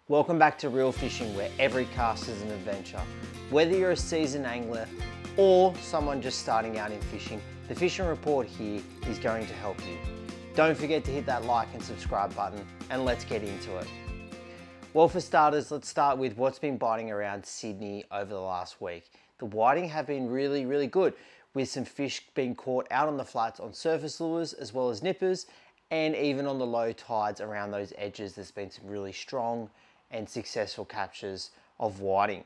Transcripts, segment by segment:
Welcome back to Reel Fishing, where every cast is an adventure. Whether you're a seasoned angler or someone just starting out in fishing, the Fishing Report here is going to help you. Don't forget to hit that like and subscribe button, and let's get into it. Well, for starters, let's start with what's been biting around Sydney over the last week. The whiting have been really good, with some fish being caught out on the flats on surface lures as well as nippers, and even on the low tides around those edges, there's been some really strong and successful captures of whiting.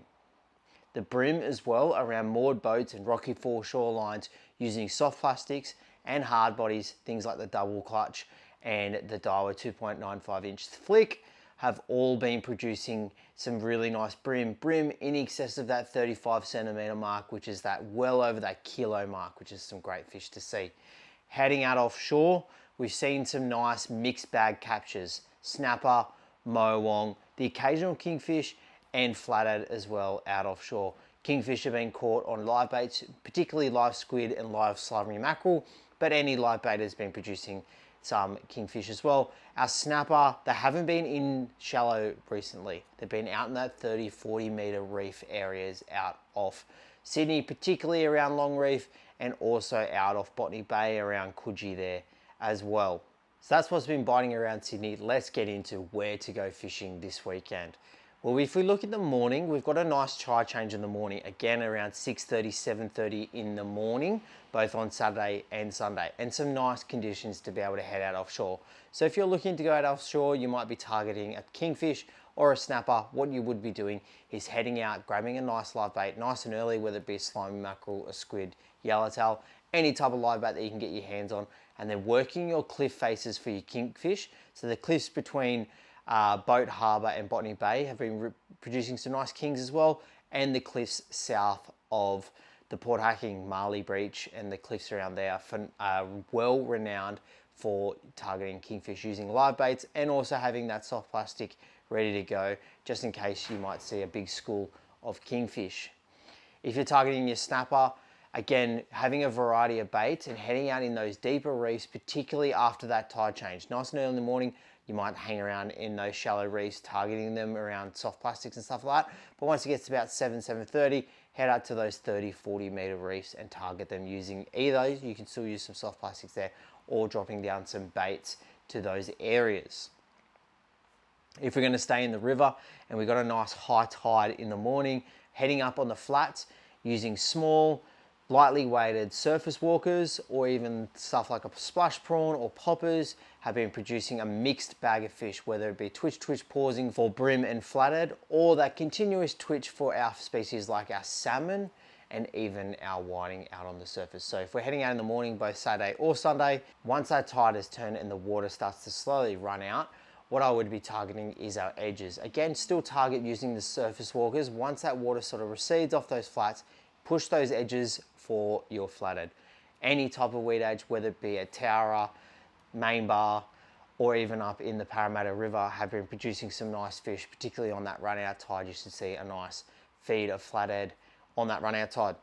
The bream as well around moored boats and rocky foreshore lines using soft plastics and hard bodies, things like the double clutch and the Daiwa 2.95 inch flick, have all been producing some really nice bream in excess of that 35 centimeter mark, which is that well over that kilo mark, which is some great fish to see. Heading out offshore, we've seen some nice mixed bag captures: snapper, mowong, the occasional kingfish, and flathead as well out offshore. Kingfish have been caught on live baits, particularly live squid and live slimy mackerel, but any live bait has been producing some kingfish as well. Our snapper, they haven't been in shallow recently. They've been out in that 30-40 meter reef areas out off Sydney, particularly around Long Reef, and also out off Botany Bay around Coogee there as well. So that's what's been biting around Sydney. Let's get into where to go fishing this weekend. Well, if we look at the morning, we've got a nice tide change in the morning, again around 6:30, 7:30 in the morning, both on Saturday and Sunday, and some nice conditions to be able to head out offshore. So if you're looking to go out offshore, you might be targeting a kingfish or a snapper. What you would be doing is heading out, grabbing a nice live bait nice and early, whether it be a slimy mackerel, a squid, yellowtail, any type of live bait that you can get your hands on, and then working your cliff faces for your kingfish. So the cliffs between Boat Harbour and Botany Bay have been producing some nice kings as well, and the cliffs south of the Port Hacking, Marley Beach, and the cliffs around there are well renowned for targeting kingfish using live baits, and also having that soft plastic ready to go just in case you might see a big school of kingfish. If you're targeting your snapper, again, having a variety of baits and heading out in those deeper reefs, particularly after that tide change. Nice and early in the morning, you might hang around in those shallow reefs, targeting them around soft plastics and stuff like that. But once it gets to about 7:30, head out to those 30-40 meter reefs and target them using either. You can still use some soft plastics there, or dropping down some baits to those areas. If we're going to stay in the river and we've got a nice high tide in the morning, heading up on the flats using small, lightly weighted surface walkers, or even stuff like a splash prawn or poppers, have been producing a mixed bag of fish, whether it be twitch pausing for bream and flathead, or that continuous twitch for our species like our salmon and even our whiting out on the surface. So if we're heading out in the morning, both Saturday or Sunday, once that tide has turned and the water starts to slowly run out, what I would be targeting is our edges. Again, still target using the surface walkers. Once that water sort of recedes off those flats, push those edges for your flathead. Any type of weed edge, whether it be a Towra, main bar, or even up in the Parramatta River, have been producing some nice fish, particularly on that run out tide. You should see a nice feed of flathead on that run out tide.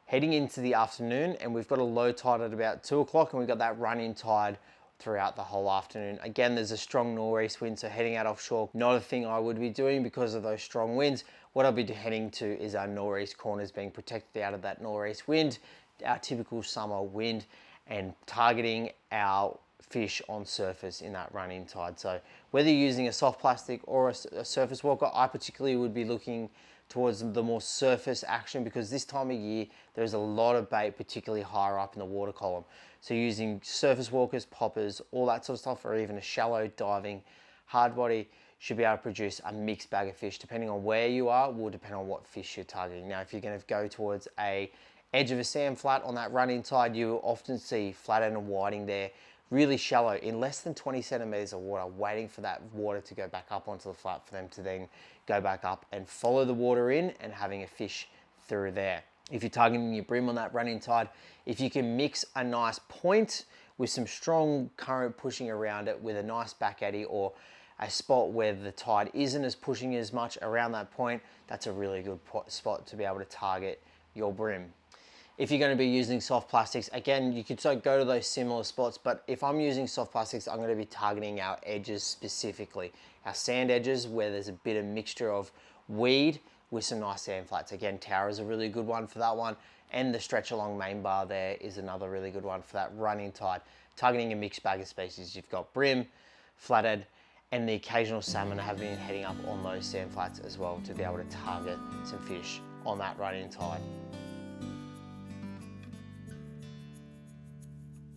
Heading into the afternoon, and we've got a low tide at about 2 o'clock, and we've got that run in tide throughout the whole afternoon. Again, there's a strong northeast wind, so heading out offshore, not a thing I would be doing because of those strong winds. What I'll be heading to is our northeast corners, being protected out of that northeast wind, our typical summer wind, and targeting our fish on surface in that run-in tide. So whether you're using a soft plastic or a surface walker, I particularly would be looking towards the more surface action, because this time of year there's a lot of bait, particularly higher up in the water column. So using surface walkers, poppers, all that sort of stuff, or even a shallow diving hard body, should be able to produce a mixed bag of fish. Depending on where you are, will depend on what fish you're targeting. Now, if you're going to go towards a edge of a sand flat on that run-in tide, you will often see flathead and whiting there, really shallow, in less than 20 centimeters of water, waiting for that water to go back up onto the flat for them to then go back up and follow the water in, and having a fish through there. If you're targeting your bream on that run-in tide, if you can mix a nice point with some strong current pushing around it with a nice back eddy, or a spot where the tide isn't as pushing as much around that point, that's a really good spot to be able to target your bream. If you're going to be using soft plastics, again, you could go to those similar spots, but if I'm using soft plastics, I'm going to be targeting our edges specifically. our sand edges where there's a bit of mixture of weed with some nice sand flats. Again, tower is a really good one for that one. And the stretch along main bar there is another really good one for that running tide. Targeting a mixed bag of species. You've got brim, flathead, and the occasional salmon have been heading up on those sand flats as well to be able to target some fish on that running tide.